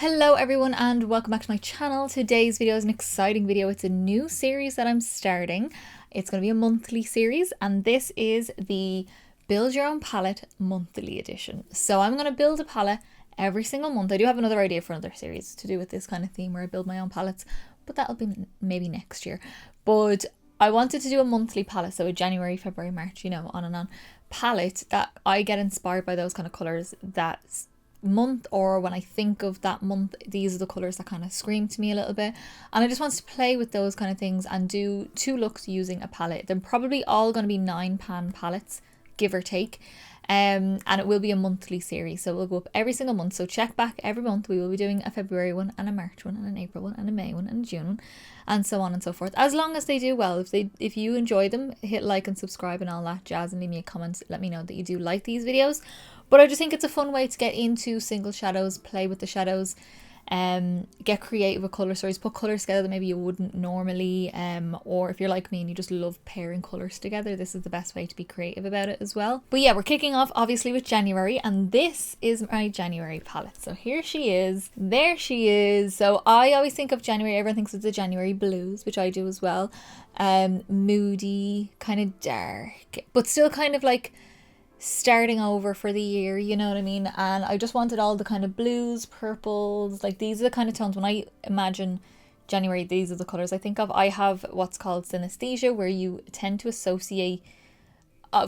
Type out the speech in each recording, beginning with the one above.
Hello everyone and welcome back to my channel. Today's video is an exciting video. It's a new series that I'm starting. It's going to be a monthly series and this is the Build Your Own Palette monthly edition. So I'm going to build a palette every single month. I do have another idea for another series to do with this kind of theme where I build my own palettes, but that'll be maybe next year. But I wanted to do a monthly palette, so a January, February, March, you know, on and on palette that I get inspired by those kind of colours that month, or when I think of that month, these are the colours that kind of scream to me a little bit, and I just wanted to play with those kind of things and do 2 looks using a palette. They're probably all going to be 9-pan palettes, give or take, and it will be a monthly series, so we'll go up every single month. So check back every month. We will be doing a February one and a March one and an April one and a May one and a June one, and so on and so forth, as long as they do well. If you enjoy them, hit like and subscribe and all that jazz, and leave me a comment, let me know that you do like these videos. But I just think it's a fun way to get into single shadows, play with the shadows, get creative with colour stories, put colours together that maybe you wouldn't normally, or if you're like me and you just love pairing colours together, this is the best way to be creative about it as well. But yeah, we're kicking off obviously with January, and this is my January palette. So here she is, there she is. So I always think of January, everyone thinks of the January blues, which I do as well. Moody, kind of dark, but still kind of like starting over for the year, you know what I mean? And I just wanted all the kind of blues, purples, like these are the kind of tones when I imagine January, these are the colours I think of. I have what's called synesthesia, where you tend to associate,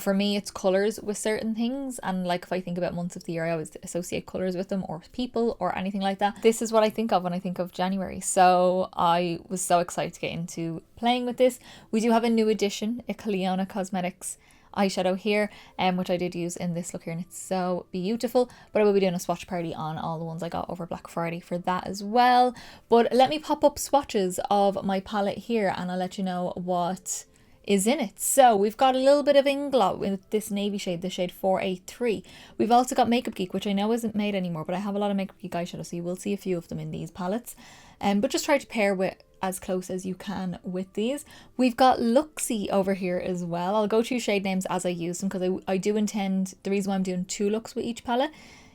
for me it's colours with certain things, and like if I think about months of the year, I always associate colours with them or people or anything like that. This is what I think of when I think of January, so I was so excited to get into playing with this. We do have a new addition, a Clionadh Cosmetics eyeshadow here, which I did use in this look here, and it's so beautiful. But I will be doing a swatch party on all the ones I got over Black Friday for that as well. But let me pop up swatches of my palette here and I'll let you know what is in it. So we've got a little bit of Inglot with this navy shade, the shade 483. We've also got Makeupgeek, which I know isn't made anymore, but I have a lot of Makeupgeek eyeshadow, so you will see a few of them in these palettes. But just try to pair with as close as you can with these. We've got Looxi over here as well. I'll go through shade names as I use them, because I do intend, the reason why I'm doing 2 looks with each palette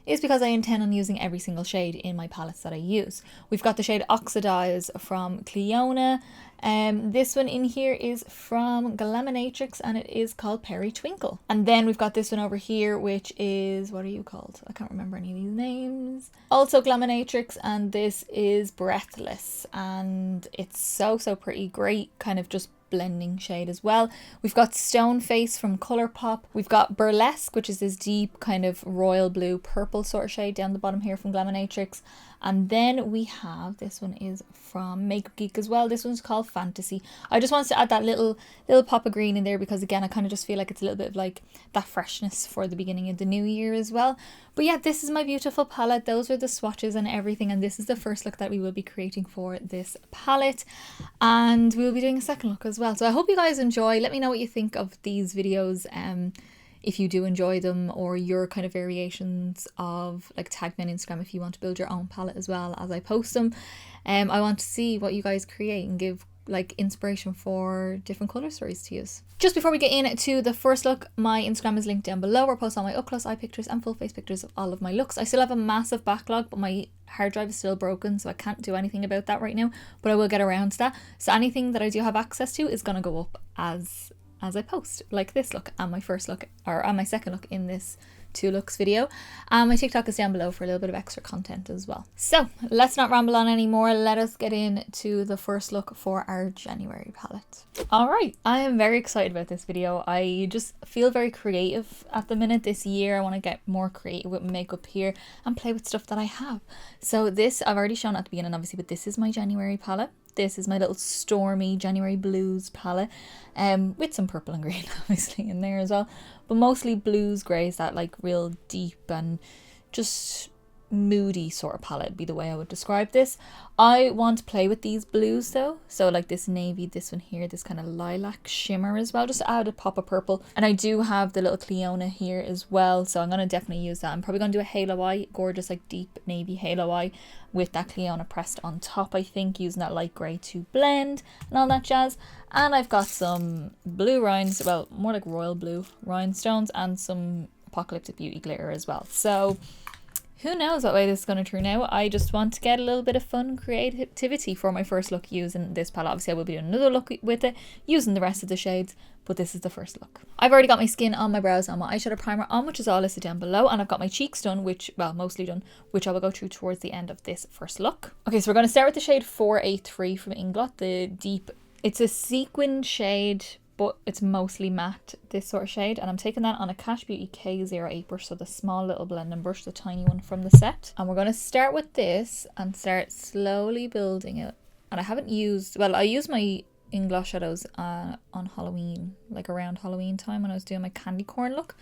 is because I intend on using every single shade in my palettes that I use. We've got the shade Oxidize from Clionadh. This one in here is from Glowy and it is called Peri Twinkle. And then we've got this one over here, which is, what are you called? I can't remember any of these names. Also Glowy, and this is Breathless, and it's so pretty, great kind of just blending shade as well. We've got Stone Face from Colourpop. We've got Burlesque, which is this deep kind of royal blue purple sort of shade down the bottom here from Glowy. And then we have, this one is from Makeupgeek as well. This one's called Fantasy. I just wanted to add that little pop of green in there because again, I kind of just feel like it's a little bit of like that freshness for the beginning of the new year as well. But yeah, this is my beautiful palette. Those are the swatches and everything, and this is the first look that we will be creating for this palette, and we will be doing a second look as well. So I hope you guys enjoy. Let me know what you think of these videos, if you do enjoy them, or your kind of variations of, like, tag me on Instagram if you want to build your own palette as well as I post them. I want to see what you guys create and give like inspiration for different colour stories to use. Just before we get into the first look, my Instagram is linked down below where I post all my up close eye pictures and full face pictures of all of my looks. I still have a massive backlog, but my hard drive is still broken, so I can't do anything about that right now, but I will get around to that. So anything that I do have access to is going to go up as I post, like this look and my first look, or my second look in this 2 looks video. My TikTok is down below for a little bit of extra content as well. So let's not ramble on anymore. Let us get into the first look for our January palette. All right, I am very excited about this video. I just feel very creative at the minute this year. I want to get more creative with makeup here and play with stuff that I have. So this I've already shown at the beginning obviously, but this is my January palette. This is my little stormy January blues palette, with some purple and green obviously in there as well, but mostly blues, greys, that like real deep and just moody sort of palette be the way I would describe this. I want to play with these blues though, so like this navy, this one here, this kind of lilac shimmer as well, just to add a pop of purple. And I do have the little Clionadh here as well, so I'm going to definitely use that. I'm probably going to do a halo eye, gorgeous like deep navy halo eye with that Clionadh pressed on top, I think, using that light grey to blend and all that jazz. And I've got some blue rhinestones, well more like royal blue rhinestones, and some Apocalyptic Beauty glitter as well. So Who knows what way this is going to turn out. I just want to get a little bit of fun and creativity for my first look using this palette. Obviously I will be doing another look with it using the rest of the shades, but this is the first look. I've already got my skin on, my brows on, my eyeshadow primer on, which is all listed down below, and I've got my cheeks done, which, well, mostly done, which I will go through towards the end of this first look. Okay, so we're going to start with the shade 483 from Inglot, the deep, it's a sequin shade, but it's mostly matte, this sort of shade, and I'm taking that on a Cash Beauty K08 brush, so the small little blending brush, the tiny one from the set. And we're going to start with this and start slowly building it. And I haven't used, well, I used my Inglot shadows on Halloween, like around Halloween time when I was doing my candy corn look,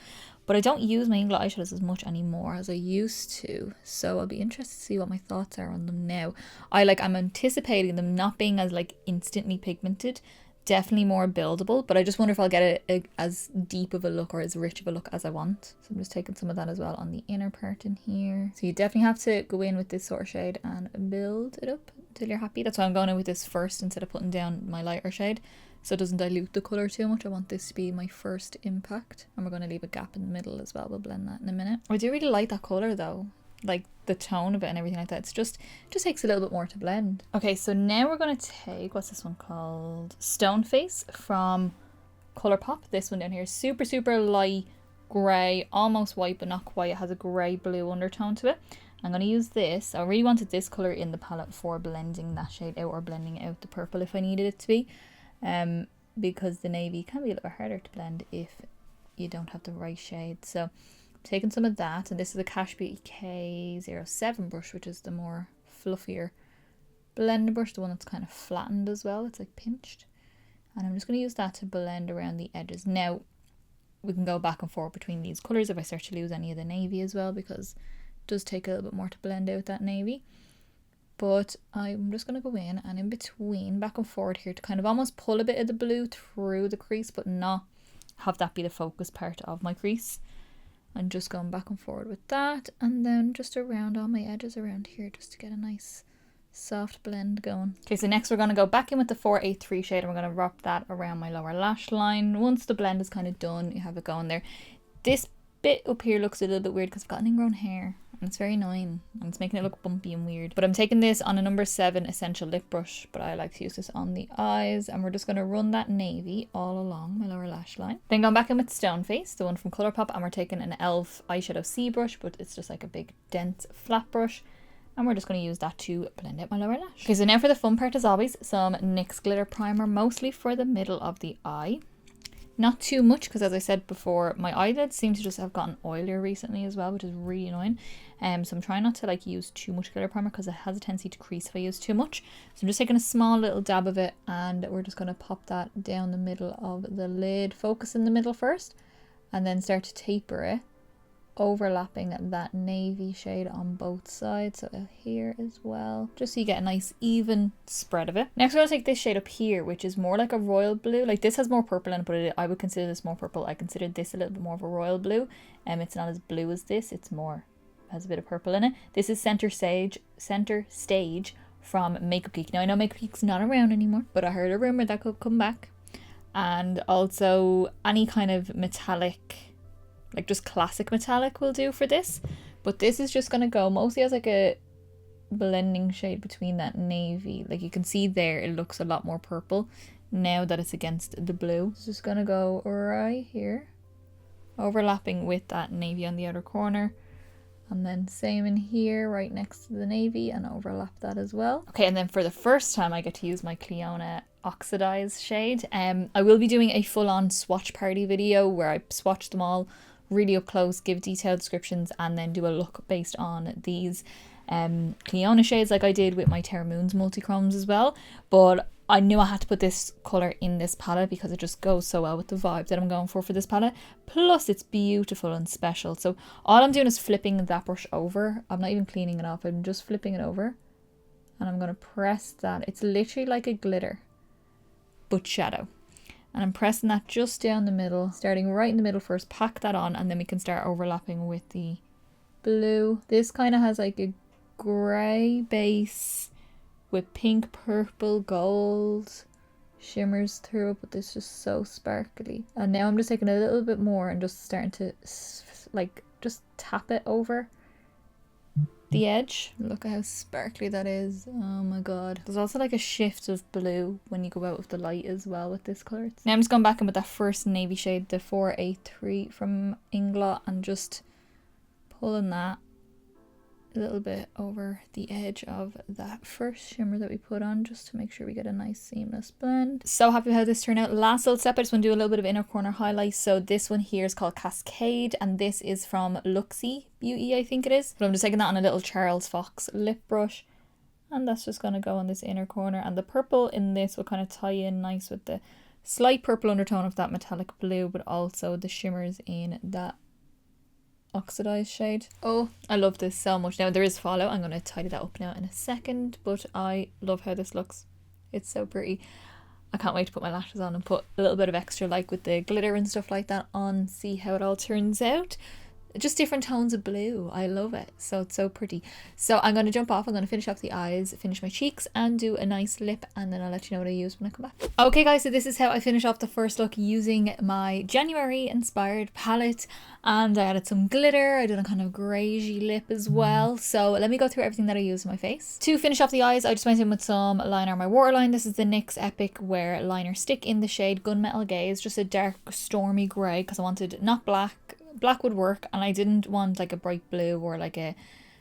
but I don't use my Inglot eyeshadows as much anymore as I used to, so I'll be interested to see what my thoughts are on them now. I'm anticipating them not being as like instantly pigmented, definitely more buildable, but I just wonder if I'll get as deep of a look or as rich of a look as I want. So I'm just taking some of that as well on the inner part in here. So you definitely have to go in with this sort of shade and build it up until you're happy. That's why I'm going in with this first instead of putting down my lighter shade, so it doesn't dilute the colour too much. I want this to be my first impact, and we're going to leave a gap in the middle as well. We'll blend that in a minute. I do really like that colour though, like the tone of it and everything like that. It's just takes a little bit more to blend. Okay, so now we're going to take, what's this one called? Stone Face from Colourpop. This one down here, super light grey, almost white but not quite. It has a grey blue undertone to it. I'm going to use this. I really wanted this colour in the palette for blending that shade out, or blending out the purple if I needed it to be, because the navy can be a little bit harder to blend if you don't have the right shade. So taking some of that, and this is a Cash Beauty K07 brush, which is the more fluffier blender brush, the one that's kind of flattened as well, it's like pinched, and I'm just going to use that to blend around the edges. Now we can go back and forth between these colours if I start to lose any of the navy as well, because it does take a little bit more to blend out that navy. But I'm just going to go in and in between, back and forward here, to kind of almost pull a bit of the blue through the crease but not have that be the focus part of my crease. I'm just going back and forward with that, and then just around all my edges around here, just to get a nice soft blend going. Okay, so next we're going to go back in with the 483 shade, and we're going to wrap that around my lower lash line. Once the blend is kind of done, you have it going there. This bit up here looks a little bit weird because I've got an ingrown hair, and it's very annoying, and it's making it look bumpy and weird. But I'm taking this on a number 7 essential lip brush, but I like to use this on the eyes, and we're just going to run that navy all along my lower lash line. Then going back in with Stone Face, the one from Colourpop, and we're taking an e.l.f. eyeshadow C brush, but it's just like a big dense flat brush, and we're just going to use that to blend out my lower lash. Okay, so now for the fun part, as always, some NYX glitter primer, mostly for the middle of the eye. Not too much, because as I said before, my eyelids seem to just have gotten oilier recently as well, which is really annoying. So I'm trying not to like use too much glitter primer, because it has a tendency to crease if I use too much. So I'm just taking a small little dab of it, and we're just going to pop that down the middle of the lid. Focus in the middle first, and then start to taper it, overlapping that navy shade on both sides, so here as well, just so you get a nice even spread of it. Next we're going to take this shade up here, which is more like a royal blue. Like, this has more purple in it, but I would consider this more purple. I consider this a little bit more of a royal blue, and it's not as blue as this, it's more, has a bit of purple in it. This is Center Stage from Makeupgeek. Now I know Makeupgeek's not around anymore, but I heard a rumor that could come back. And also any kind of metallic, like just classic metallic will do for this, but this is just going to go mostly as like a blending shade between that navy. Like you can see there, it looks a lot more purple now that it's against the blue. It's just going to go right here, overlapping with that navy on the outer corner, and then same in here right next to the navy, and overlap that as well. Okay, and then for the first time I get to use my Clionadh Oxidize shade. I will be doing a full-on swatch party video where I swatch them all really up close, give detailed descriptions, and then do a look based on these Clionadh shades, like I did with my Terra Moons multi-chromes as well. But I knew I had to put this colour in this palette because it just goes so well with the vibe that I'm going for this palette. Plus it's beautiful and special. So all I'm doing is flipping that brush over. I'm not even cleaning it off, I'm just flipping it over, and I'm going to press that. It's literally like a glitter but shadow. And I'm pressing that just down the middle, starting right in the middle first, pack that on, and then we can start overlapping with the blue. This kind of has like a grey base with pink, purple, gold shimmers through it, but this is just so sparkly. And now I'm just taking a little bit more and just starting to like just tap it over the edge. Look at how sparkly that is. Oh my god. There's also like a shift of blue when you go out with the light as well with this colour. Now I'm just going back in with that first navy shade, the 483 from Inglot, and just pulling that a little bit over the edge of that first shimmer that we put on, just to make sure we get a nice seamless blend. So happy with how this turned out. Last little step, I just want to do a little bit of inner corner highlight. So this one here is called Cascade, and this is from Looxi Beauty, I think it is. But I'm just taking that on a little Charles Fox lip brush, and that's just going to go on this inner corner. And the purple in this will kind of tie in nice with the slight purple undertone of that metallic blue, but also the shimmers in that Oxidize shade. Oh, I love this so much. Now there is follow. I'm going to tidy that up now in a second, but I love how this looks. It's so pretty. I can't wait to put my lashes on and put a little bit of extra, like with the glitter and stuff like that on, see how it all turns out. Just different tones of blue. I love it. So it's so pretty. So I'm going to jump off. I'm going to finish off the eyes, finish my cheeks, and do a nice lip, and then I'll let you know what I use when I come back. Okay guys, so this is how I finish off the first look using my January inspired palette, and I added some glitter. I did a kind of greyish lip as well. So let me go through everything that I use on my face. To finish off the eyes, I just went in with some liner on my waterline. This is the NYX Epic Wear Liner Stick in the shade Gunmetal Gaze, just a dark stormy grey, because I wanted not black. Black would work, and I didn't want like a bright blue or like a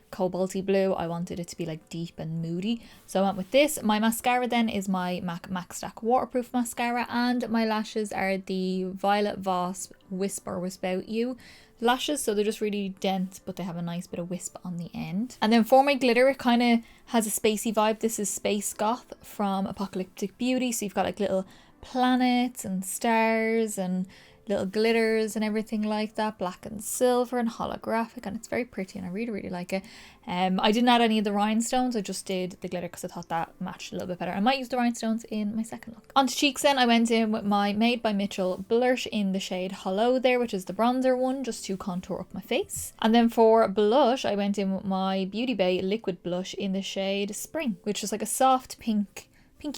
cobalty blue. I wanted it to be like deep and moody, so I went with this. My mascara then is my MAC Max Stack waterproof mascara, and my lashes are the Violet Voss Wisp or Wisp Out You lashes. So they're just really dense, but they have a nice bit of wisp on the end. And then for my glitter, it kind of has a spacey vibe. This is Space Goth from Apocalyptic Beauty. So you've got like little planets and stars and little glitters and everything like that, black and silver and holographic, and it's very pretty, and I really like it. I didn't add any of the rhinestones. I just did the glitter because I thought that matched a little bit better. I might use the rhinestones in my second look. Onto cheeks then, I went in with my Made by Mitchell blush in the shade Hollo there, which is the bronzer one, just to contour up my face. And then for blush, I went in with my Beauty Bay liquid blush in the shade Spring, which is like a soft pinky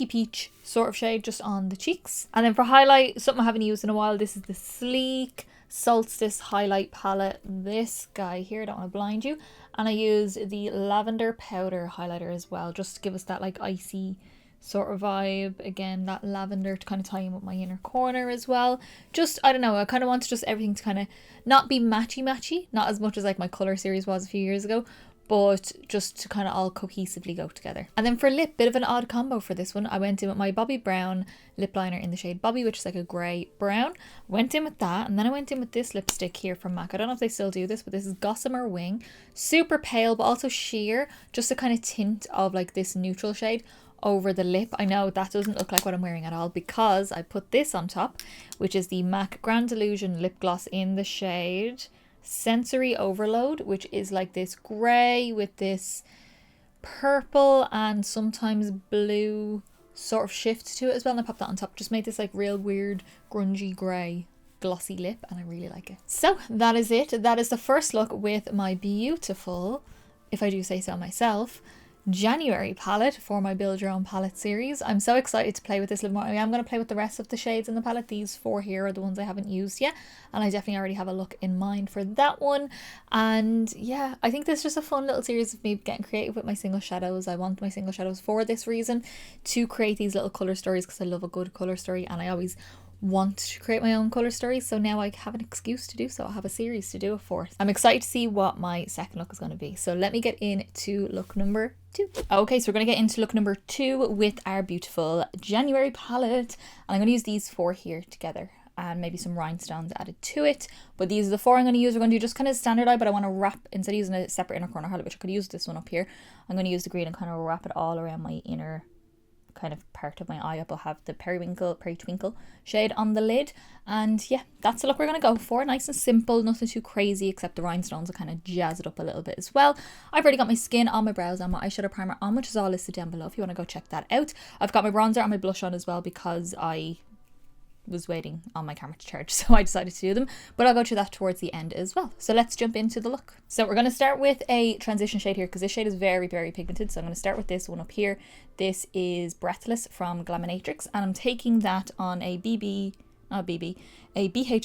peach sort of shade just on the cheeks. And then for highlight, something I haven't used in a while, this is the Sleek Solstice highlight palette, this guy here, I don't want to blind you, and I use the lavender powder highlighter as well, just to give us that like icy sort of vibe. Again, that lavender to kind of tie in with my inner corner as well. Just, I don't know, I kind of want just everything to kind of not be matchy, not as much as like my colour series was a few years ago, but just to kind of all cohesively go together. And then for lip, bit of an odd combo for this one. I went in with my Bobbi Brown lip liner in the shade Bobbi, which is like a grey brown. Went in with that, and then I went in with this lipstick here from MAC. I don't know if they still do this, but this is Gossamer Wing. Super pale, but also sheer. Just a kind of tint of like this neutral shade over the lip. I know that doesn't look like what I'm wearing at all, because I put this on top, which is the MAC Grand Illusion lip gloss in the shade Sensory Overload, which is like this grey with this purple and sometimes blue sort of shift to it as well. And I popped that on top, just made this like real weird grungy grey glossy lip, and I really like it. So that is it. That is the first look with my beautiful, if I do say so myself, January palette for my Build Your Own palette series. I'm so excited to play with this a little more. I am going to play with the rest of the shades in the palette. These four here are the ones I haven't used yet, and I definitely already have a look in mind for that one. And yeah, I think this is just a fun little series of me getting creative with my single shadows. I want my single shadows for this reason, to create these little colour stories, because I love a good colour story, and I always want to create my own colour stories, so now I have an excuse to do so. I have a series to do it for. I'm excited to see what my second look is going to be. So let me get into look number 2. Okay, so we're going to get into look number 2 with our beautiful January palette, and I'm going to use these 4 here together, and maybe some rhinestones added to it. But these are the 4 I'm going to use. We're going to do just kind of standard eye, but I want to wrap, instead of using a separate inner corner highlight, which I could use this one up here, I'm going to use the green and kind of wrap it all around my inner kind of part of my eye up. I'll have the Peritwinkle shade on the lid, and yeah, that's the look we're going to go for. Nice and simple, nothing too crazy, except the rhinestones will kind of jazz it up a little bit as well. I've already got my skin on, my brows on, my eyeshadow primer on, which is all listed down below if you want to go check that out. I've got my bronzer and my blush on as well, because I was waiting on my camera to charge, so I decided to do them, but I'll go through that towards the end as well. So let's jump into the look. So we're going to start with a transition shade here, because this shade is very pigmented, so I'm going to start with this one up here. This is Breathless from Glaminatrix, and I'm taking that on a BH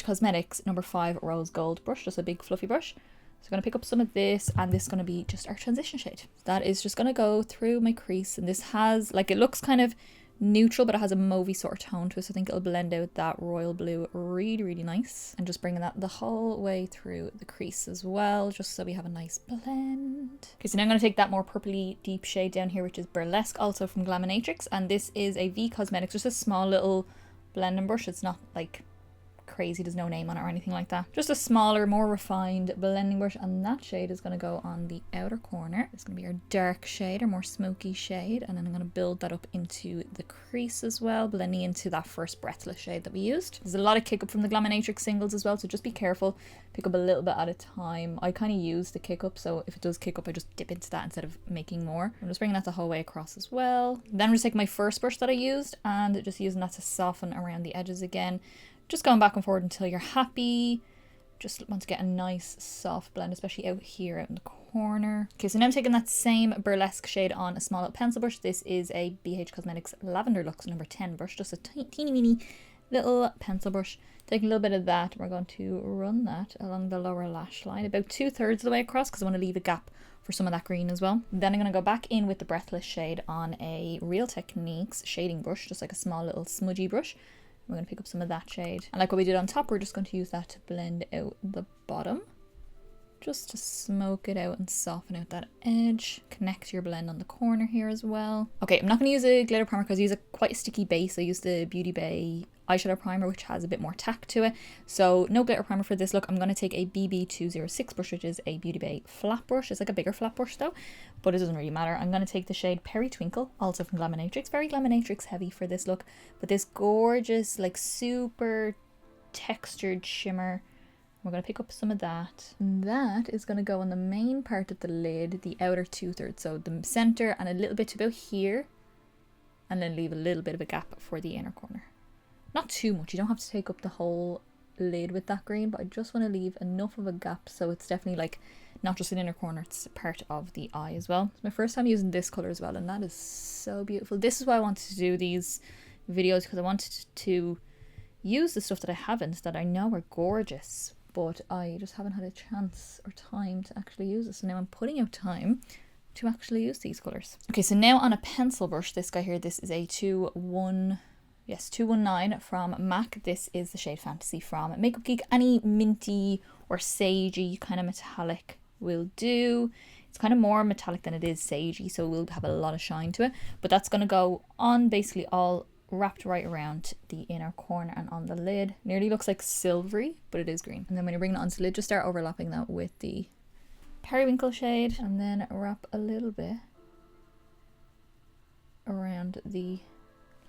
Cosmetics number 5 rose gold brush, just a big fluffy brush. So I'm going to pick up some of this, and this is going to be just our transition shade. That is just going to go through my crease, and this has, like, it looks kind of neutral, but it has a mauvey sort of tone to it, so I think it'll blend out that royal blue really, really nice. And just bringing that the whole way through the crease as well, just so we have a nice blend. Okay, so now I'm going to take that more purpley deep shade down here, which is Burlesque, also from Glaminatrix, and this is a V Cosmetics, just a small little blending brush. It's not like crazy, there's no name on it or anything like that, just a smaller, more refined blending brush, and that shade is going to go on the outer corner. It's going to be our dark shade, or more smoky shade, and then I'm going to build that up into the crease as well, blending into that first Breathless shade that we used. There's a lot of kick up from the Glaminatrix singles as well, so just be careful, pick up a little bit at a time. I kind of use the kick up, so if it does kick up, I just dip into that instead of making more. I'm just bringing that the whole way across as well. Then I'm just taking my first brush that I used and just using that to soften around the edges again. Just going back and forward until you're happy. Just want to get a nice soft blend, especially out here, out in the corner. Okay, so now I'm taking that same Burlesque shade on a small little pencil brush. This is a BH Cosmetics Lavender Luxe number 10 brush, just a teeny weeny little pencil brush. Taking a little bit of that, we're going to run that along the lower lash line, about 2/3 of the way across, because I want to leave a gap for some of that green as well. Then I'm going to go back in with the Breathless shade on a Real Techniques shading brush, just like a small little smudgy brush. We're going to pick up some of that shade. And like what we did on top, we're just going to use that to blend out the bottom. Just to smoke it out and soften out that edge. Connect your blend on the corner here as well. Okay, I'm not going to use a glitter primer because I use quite a sticky base. I use the Beauty Bay eyeshadow primer, which has a bit more tack to it. So no glitter primer for this look. I'm going to take a BB206 brush, which is a Beauty Bay flat brush. It's like a bigger flat brush though, but it doesn't really matter. I'm going to take the shade Peri Twinkle, also from Glaminatrix. Very Glaminatrix heavy for this look, but this gorgeous, like super textured shimmer. We're going to pick up some of that. And that is going to go on the main part of the lid, the outer 2/3. So the center and a little bit to about here. And then leave a little bit of a gap for the inner corner. Not too much. You don't have to take up the whole lid with that green, but I just want to leave enough of a gap so it's definitely like not just an inner corner, it's part of the eye as well. It's my first time using this color as well, and that is so beautiful. This is why I wanted to do these videos, because I wanted to use the stuff that I haven't, that I know are gorgeous, but I just haven't had a chance or time to actually use it. So now I'm putting out time to actually use these colors. Okay, so now on a pencil brush, this guy here, this is a 219 from MAC. This is the shade Fantasy from Makeupgeek. Any minty or sagey kind of metallic will do. It's kind of more metallic than it is sagey, so it will have a lot of shine to it. But that's going to go on basically all wrapped right around the inner corner and on the lid. Nearly looks like silvery, but it is green. And then when you're bringing it onto the lid, just start overlapping that with the Periwinkle shade, and then wrap a little bit around the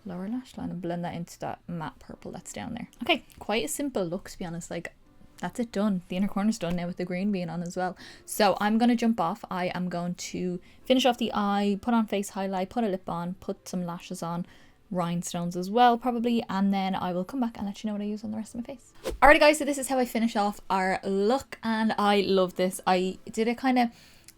lower lash line and blend that into that matte purple that's down there. Okay, quite a simple look, to be honest. Like, that's it done. The inner corner's done now with the green being on as well. So I'm going to jump off. I am going to finish off the eye, put on face highlight, put a lip on, put some lashes on, rhinestones as well probably, and then I will come back and let you know what I use on the rest of my face. Alrighty guys, so this is how I finish off our look, and I love this. I did it kind of,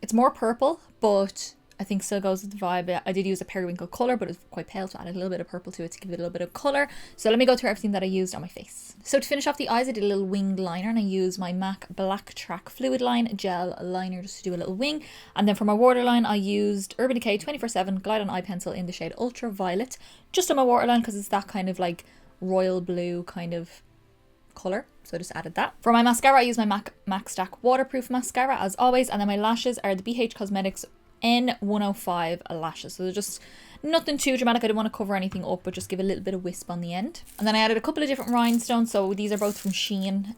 it's more purple, but I think still goes with the vibe. I did use a periwinkle colour, but it's quite pale, so I added a little bit of purple to it to give it a little bit of colour. So let me go through everything that I used on my face. So to finish off the eyes, I did a little winged liner, and I used my MAC Black Track Fluid Line Gel Liner just to do a little wing. And then for my waterline, I used Urban Decay 24/7 Glide On Eye Pencil in the shade Ultraviolet, just on my waterline because it's that kind of like royal blue kind of colour. So I just added that. For my mascara, I used my MAC Stack Waterproof Mascara as always, and then my lashes are the BH Cosmetics N105 lashes. So they're just nothing too dramatic. I didn't want to cover anything up, but just give a little bit of wisp on the end. And then I added a couple of different rhinestones. So these are both from Shein.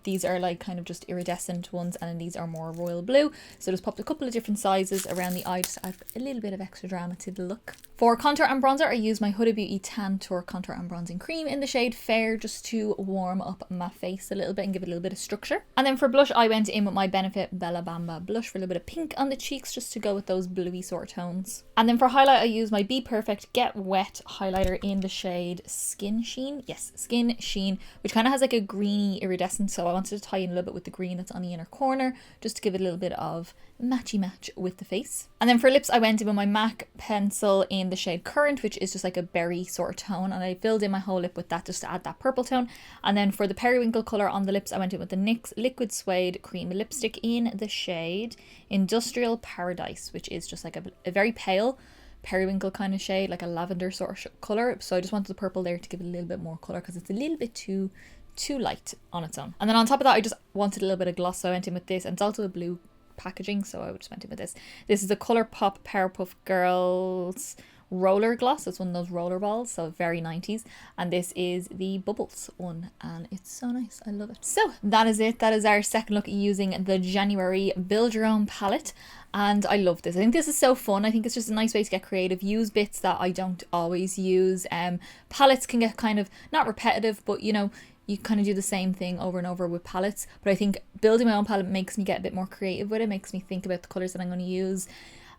These are like kind of just iridescent ones, and then these are more royal blue. So just popped a couple of different sizes around the eye just to add a little bit of extra drama to the look. For contour and bronzer, I used my Huda Beauty Tan Tour Contour and Bronzing Cream in the shade Fair, just to warm up my face a little bit and give it a little bit of structure. And then for blush, I went in with my Benefit Bella Bamba blush for a little bit of pink on the cheeks, just to go with those bluey sort of tones. And then for highlight, I use my Be Perfect Get Wet highlighter in the shade Skin Sheen. Yes, Skin Sheen, which kind of has like a greeny iridescent. So I wanted to tie in a little bit with the green that's on the inner corner, just to give it a little bit of matchy match with the face. And then for lips, I went in with my MAC pencil in the shade Current, which is just like a berry sort of tone. And I filled in my whole lip with that just to add that purple tone. And then for the periwinkle colour on the lips, I went in with the NYX Liquid Suede Cream Lipstick in the shade Industrial Paradise, which is just like a very pale periwinkle kind of shade, like a lavender sort of colour. So I just wanted the purple there to give it a little bit more colour because it's a little bit too light on its own. And then on top of that, I just wanted a little bit of gloss, so I went in with this, and it's also a blue packaging, so I just went in with this. This is the Colourpop Powerpuff Girls roller gloss. It's one of those roller balls, so very 90s. And this is the Bubbles one, and it's so nice. I love it. So that is it. That is our second look using the January Build Your Own palette, and I love this. I think this is so fun. I think it's just a nice way to get creative, use bits that I don't always use. Palettes can get kind of not repetitive, but you know, you kind of do the same thing over and over with palettes. But I think building my own palette makes me get a bit more creative with it, makes me think about the colours that I'm going to use.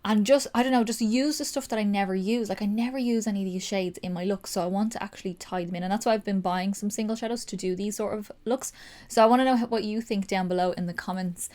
And just, I don't know, just use the stuff that I never use. Like I never use any of these shades in my looks, so I want to actually tie them in. And that's why I've been buying some single shadows to do these sort of looks. So I want to know what you think down below in the comments.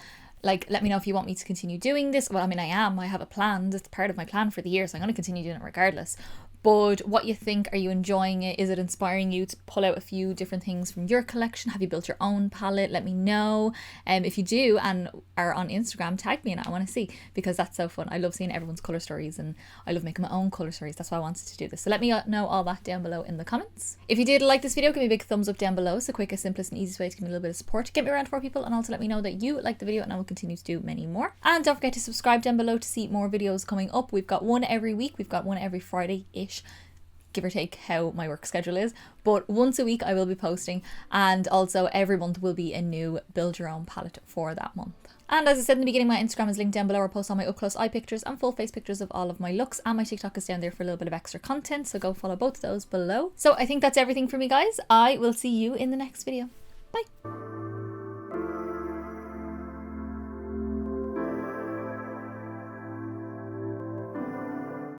Like, let me know if you want me to continue doing this. Well, I mean, I have a plan. It's part of my plan for the year, so I'm going to continue doing it regardless. But what you think, are you enjoying it? Is it inspiring you to pull out a few different things from your collection? Have you built your own palette? Let me know. If you do and are on Instagram, tag me in it. I want to see, because that's so fun. I love seeing everyone's colour stories, and I love making my own colour stories. That's why I wanted to do this. So let me know all that down below in the comments. If you did like this video, give me a big thumbs up down below. It's the quickest, simplest and easiest way to give me a little bit of support, to get me around to more people, and also let me know that you like the video, and I will continue to do many more. And don't forget to subscribe down below to see more videos coming up. We've got one every week. We've got one every Friday-ish, give or take how my work schedule is, but once a week I will be posting, and also every month will be a new build your own palette for that month. And as I said in the beginning, my Instagram is linked down below. I post all my up close eye pictures and full face pictures of all of my looks, and my TikTok is down there for a little bit of extra content, so go follow both of those below. So I think that's everything for me, guys. I will see you in the next video. Bye.